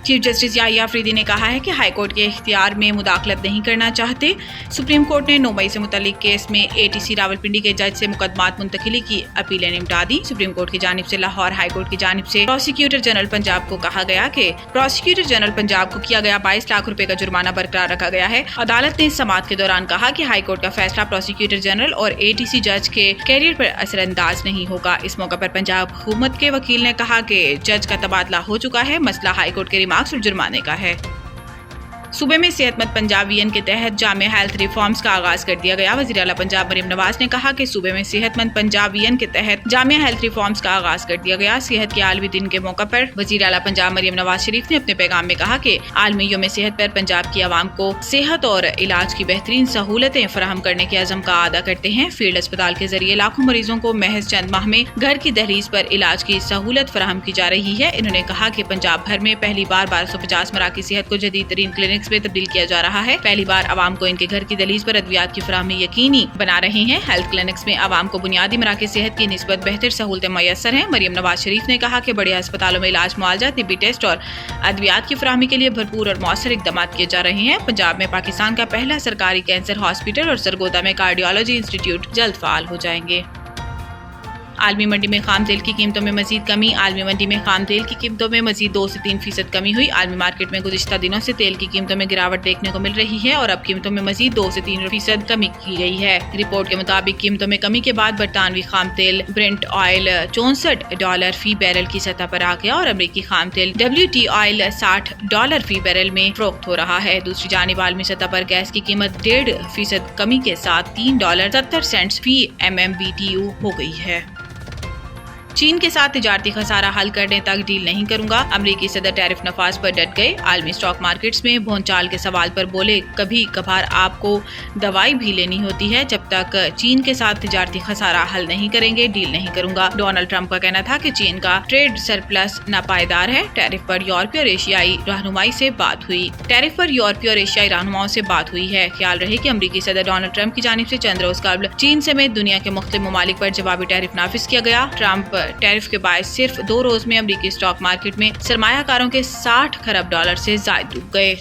Chief justice Yahya Afridi ने कहा है कि हाईकोर्ट के इख्तियार में मुदाखलत नहीं करना चाहते। सुप्रीम कोर्ट ने 9 मई से मुतल्लिक केस में एटीसी रावलपिंडी के जज से मुकदमात मुंतकिली की अपीलें निपटा दी। सुप्रीम कोर्ट की जानिब से लाहौर हाईकोर्ट की जानिब से प्रोसिक्यूटर जनरल पंजाब को कहा गया कि प्रोसिक्यूटर जनरल पंजाब को किया गया 22 लाख रुपए का जुर्माना बरकरार रखा गया है। अदालत ने इस समाअत के दौरान कहा कि हाईकोर्ट का फैसला प्रोसिक्यूटर जनरल और एटीसी जज के कैरियर पर असरअंदाज नहीं होगा। इस मौके पर पंजाब हुकूमत के वकील ने कहा कि जज का तबादला हो चुका है, मसला हाईकोर्ट के रिमार्क्स और जुर्माने का है। सूबे में सेहतमंद पंजाब विजन के तहत जामिया हेल्थ रिफॉर्म्स का आगाज कर दिया गया। वज़ीर आला पंजाब मरियम नवाज ने कहा कि सूबे में सेहतमंद पंजाब विजन के तहत जामिया हेल्थ रिफॉर्म्स का आगाज कर दिया गया। सेहत के आलमी दिन के मौके पर वज़ीर आला पंजाब मरियम नवाज शरीफ ने अपने पैगाम में कहा कि आलमी यौम सेहत पर पंजाब की आवाम को सेहत और इलाज की बेहतरीन सहूलतें फराहम करने के अज़म का अदा करते हैं। फील्ड अस्पताल के जरिए लाखों मरीजों को महज चंद माह में घर की दहलीज पर इलाज की सहूलत फराहम की जा रही है। इन्होंने कहा कि पंजाब भर में पहली बार 1250 मराकज़ सेहत को जदीद तरीन क्लिनिक्स में तब्दील किया जा रहा है। पहली बार आवाम को इनके घर की दहलीज पर अद्वियात की फराहमी यकीनी बना रहे हैं। हेल्थ क्लिनिक्स में आवाम को बुनियादी मराकज़ सेहत की निस्बत बेहतर सहूलतें मैसर हैं। मरियम नवाज शरीफ ने कहा कि बड़े अस्पतालों में इलाज, मुआवजा, तिब्बी टेस्ट और अद्वियात की फराहमी के लिए भरपूर और मौसर इक़दाम किए जा रहे हैं। पंजाब में पाकिस्तान का पहला सरकारी कैंसर हॉस्पिटल और सरगोदा में कार्डियोलॉजी इंस्टीट्यूट जल्द फाल हो जाएंगे। आलमी मंडी में खाम तेल की कीमतों में मजीद कमी। आलमी मंडी में खाम तेल की कीमतों में मजीद 2 से 3% कमी हुई। आलमी मार्केट में गुज़िश्ता दिनों से तेल की कीमतों में गिरावट देखने को मिल रही है और अब कीमतों में मजीद 2 से 3% कमी की गई है। रिपोर्ट के मुताबिक कीमतों में कमी के बाद बरतानवी खाम तेल ब्रेंट ऑयल $64 फी बैरल की सतह पर आ गया और अमरीकी खाम तेल WT ऑयल $60 फी बैरल में फरोख्त हो रहा है। दूसरी जानिब आलमी सतह पर गैस की कीमत 1.5% कमी के साथ $3.70 फी MMBTU हो गई है। चीन के साथ तिजारती खसारा हल करने तक डील नहीं करूंगा। अमरीकी सदर टैरिफ नफाज पर डट गए। आलमी स्टॉक मार्केट्स में भौचाल के सवाल पर बोले, कभी कभार आपको दवाई भी लेनी होती है। जब तक चीन के साथ तिजारती खसारा हल नहीं करेंगे, डील नहीं करूंगा। डोनाल्ड ट्रंप का कहना था कि चीन का ट्रेड सरप्लस नापायदार है। टैरिफ पर यूरोपीय और एशियाई रहनुमाई से बात हुई। टैरिफ पर यूरोपीय और एशियाई रहनुमाओं से बात हुई है। ख्याल रहे कि अमरीकी सदर डोनाल्ड ट्रंप की जानिब से चंद रोज कबल चीन समेत दुनिया के मुख्तलिफ ममालिक पर जवाबी टैरिफ नाफिज किया गया। ट्रंप टैरिफ के बायस सिर्फ 2 रोज में अमरीकी स्टॉक मार्केट में सरमायाकारों के $60 खरब से ज्यादा डूब गए।